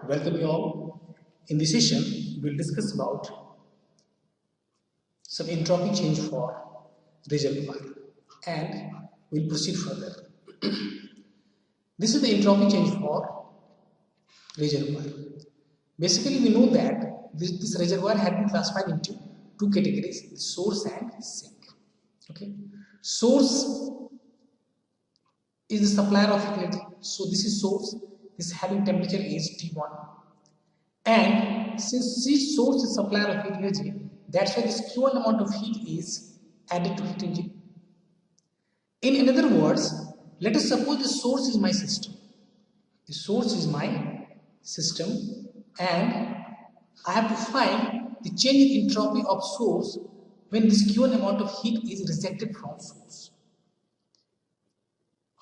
Welcome you all. In this session, we'll discuss about some entropy change for reservoir and we'll proceed further. This is the entropy change for reservoir. Basically, we know that this reservoir had been classified into two categories: the source and sink. Okay, source is the supplier of energy. So this is source. This having temperature is T1, and since this source is supplier of heat energy, that's why this Q1 amount of heat is added to heat engine. In other words, let us suppose the source is my system. The source is my system, and I have to find the change in entropy of source when this Q1 amount of heat is rejected from source.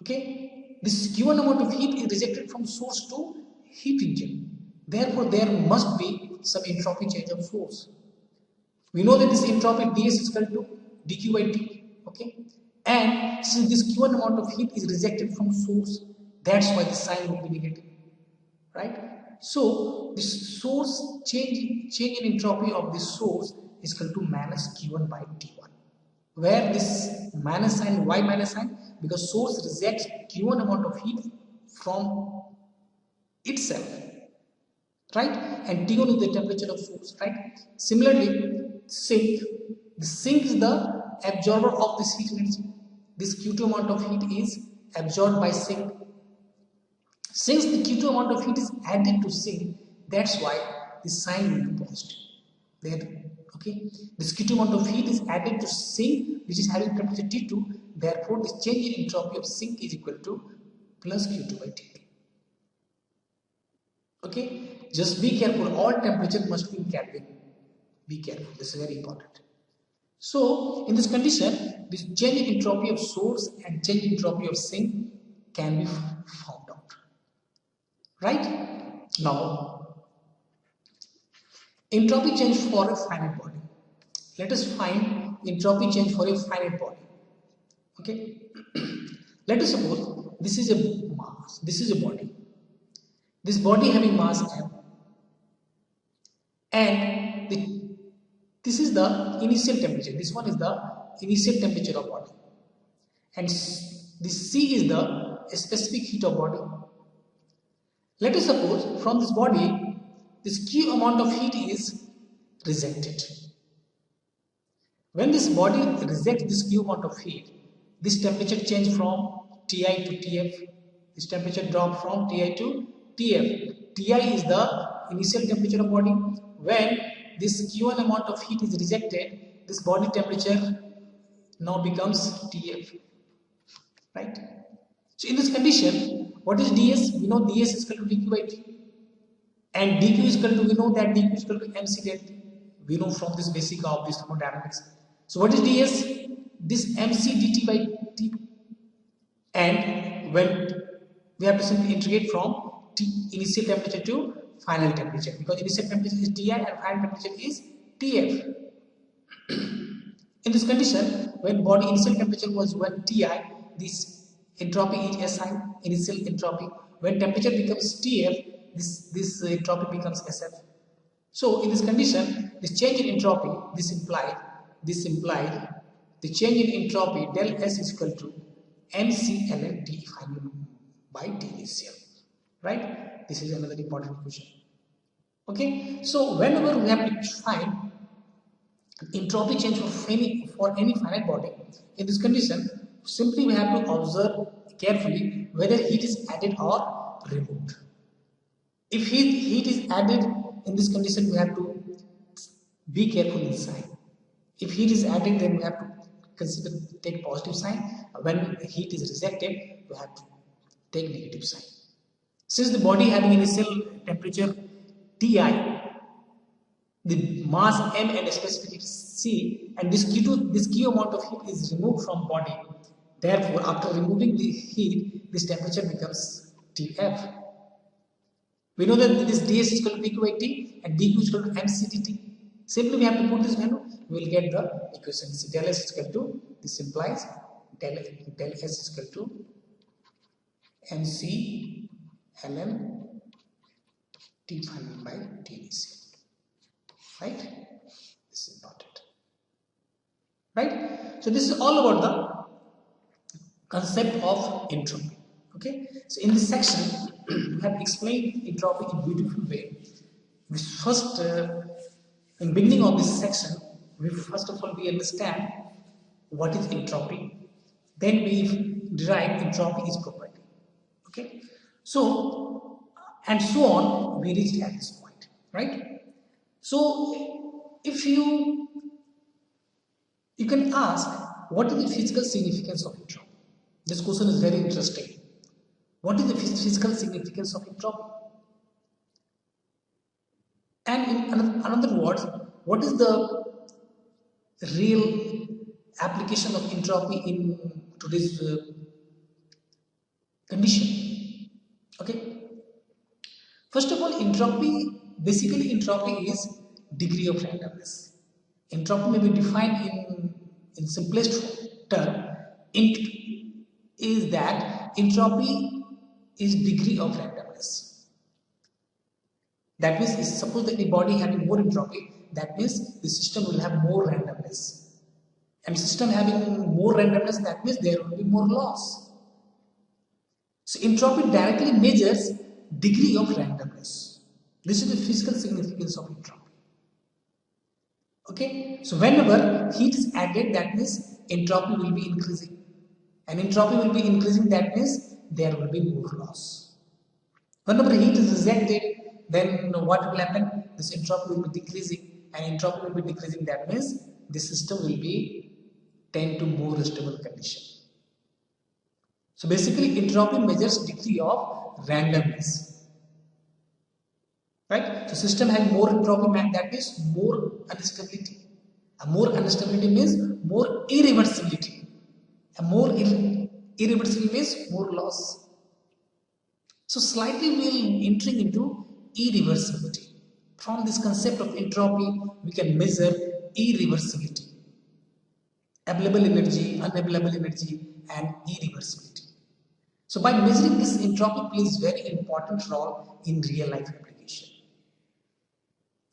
Okay, this Q1 amount of heat is rejected from source to heat engine. Therefore, there must be some entropy change of source. We know that this entropy ds is equal to dq by t. Okay, and since this Q1 amount of heat is rejected from source, that's why the sign will be negative, right? So this source change in entropy of this source is equal to minus Q1 by T1. Where this minus sign, why minus sign? Because source rejects Q1 amount of heat from itself, right? And T1 is the temperature of source, right? Similarly, sink. The sink is the absorber of this heat energy. This Q2 amount of heat is absorbed by sink. Since the Q2 amount of heat is added to sink, that's why the sign will be positive. There, okay. This Q2 amount of heat is added to sink, which is having temperature T2. Therefore, this change in entropy of sink is equal to plus Q2 by T2. Okay. Just be careful. All temperature must be in Kelvin. Be careful. This is very important. So, in this condition, this change in entropy of source and change in entropy of sink can be found out. Right? Now, entropy change for a finite body. Let us find entropy change for a finite body. Okay? Let us suppose this is a mass, this is a body. This body having mass m, and this is the initial temperature. This one is the initial temperature of body, and this C is the specific heat of body. Let us suppose from this body, this Q amount of heat is rejected. When this body rejects this Q amount of heat, this temperature change from Ti to Tf. This temperature drop from Ti to Tf. Ti is the initial temperature of body. When this Q1 amount of heat is rejected, this body temperature now becomes Tf. Right? So in this condition, what is ds? We know ds is equal to dq by t, and dq is equal to, we know that dq is equal to mc del t. We know from this basic of this thermodynamics. So what is ds? This mc dt by t, and when we have to simply integrate from t initial temperature to final temperature, because initial temperature is Ti and final temperature is Tf. In this condition, when body initial temperature was 1 Ti, this entropy is Si, initial entropy. When temperature becomes Tf, this entropy becomes Sf. So in this condition, this change in entropy, this implied the change in entropy del S is equal to mc ln T final by T initial. Right? This is another important question. Okay, so whenever we have to find entropy change for any finite body, in this condition, simply we have to observe carefully whether heat is added or removed. If heat is added, in this condition we have to be careful in sign. If heat is added, then we have to take positive sign. When heat is rejected, we have to take negative sign. Since the body having initial temperature Ti, the mass m and specific C, and this Q amount of heat is removed from body. Therefore, after removing the heat, this temperature becomes Tf. We know that this ds is equal to dq by t and dq is equal to mc dt. Simply we have to put this value, we will get the equation. So del S is equal to, this implies del S is equal to mc ln T final by T initial. Right? This is important. Right? So this is all about the concept of entropy. Okay? So in this section, we have explained entropy in a beautiful way. We first, in beginning of this section, we first of all we understand what is entropy. Then we derive entropy is property. Okay? So and so on, we reached at this point, right? So if you can ask, what is the physical significance of entropy? This question is very interesting. What is the physical significance of entropy? And in another words, what is the real application of entropy in today's condition? Okay. First of all, basically entropy is degree of randomness. Entropy may be defined in simplest term. Int is that entropy is degree of randomness. That means, suppose that the body having more entropy, that means the system will have more randomness. And system having more randomness, that means there will be more loss. So entropy directly measures degree of randomness. This is the physical significance of entropy. Okay, so whenever heat is added, that means entropy will be increasing. And entropy will be increasing, that means there will be more loss. Whenever heat is rejected, then what will happen? This entropy will be decreasing, and entropy will be decreasing, that means the system will be tend to more stable condition. So basically entropy measures degree of randomness. Right? So system has more entropy, that means more instability. A more instability means more irreversibility. A more irreversibility means more loss. So slightly we will entering into irreversibility. From this concept of entropy, we can measure irreversibility. Available energy, unavailable energy, and irreversibility. So by measuring this, entropy plays very important role in real life application.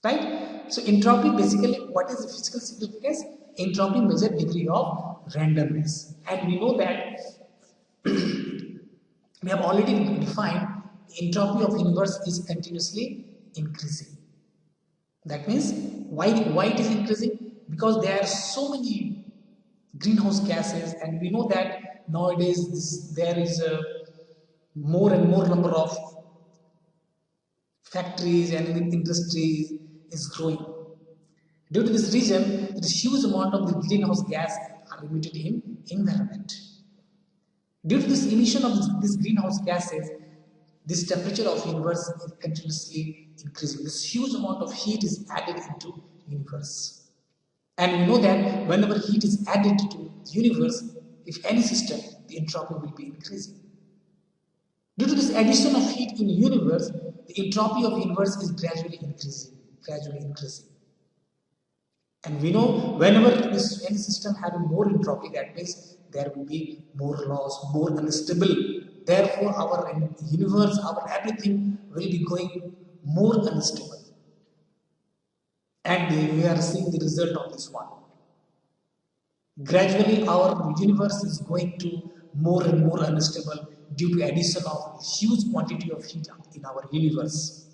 Right? So entropy basically, what is the physical significance? Entropy measures degree of randomness. And we know that we have already defined entropy of universe is continuously increasing. That means why it is increasing? Because there are so many greenhouse gases, and we know that nowadays there is a more and more number of factories and industries is growing. Due to this reason, there is huge amount of the greenhouse gas are emitted in environment. Due to this emission of these greenhouse gases, this temperature of universe is continuously increasing. This huge amount of heat is added into universe. And we know that whenever heat is added to universe, if any system, the entropy will be increasing. Due to this addition of heat in universe, the entropy of universe is gradually increasing. And we know whenever any system having more entropy, that means there will be more loss, more unstable. Therefore, our universe, our everything will be going more unstable. And we are seeing the result of this one. Gradually, our universe is going to more and more unstable due to addition of huge quantity of heat in our universe.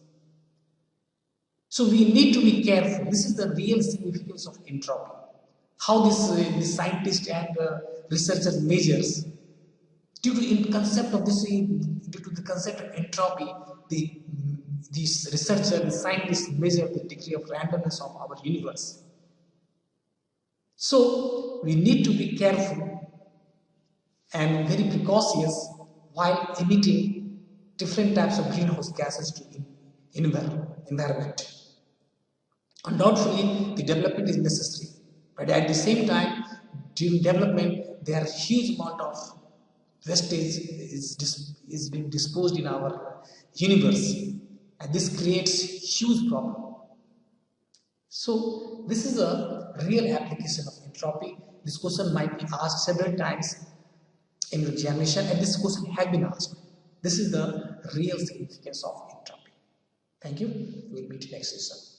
So we need to be careful. This is the real significance of entropy. How this scientist and researcher measures. Due to the concept of entropy, these researchers, the scientists measure the degree of randomness of our universe. So we need to be careful and very precautious while emitting different types of greenhouse gases to environment. Undoubtedly, the development is necessary, but at the same time, during development, there are huge amount of wastage is being disposed in our universe, and this creates huge problem. So this is a real application of entropy. This question might be asked several times in your examination, and this question has been asked. This is the real significance of entropy. Thank you. We will meet next session.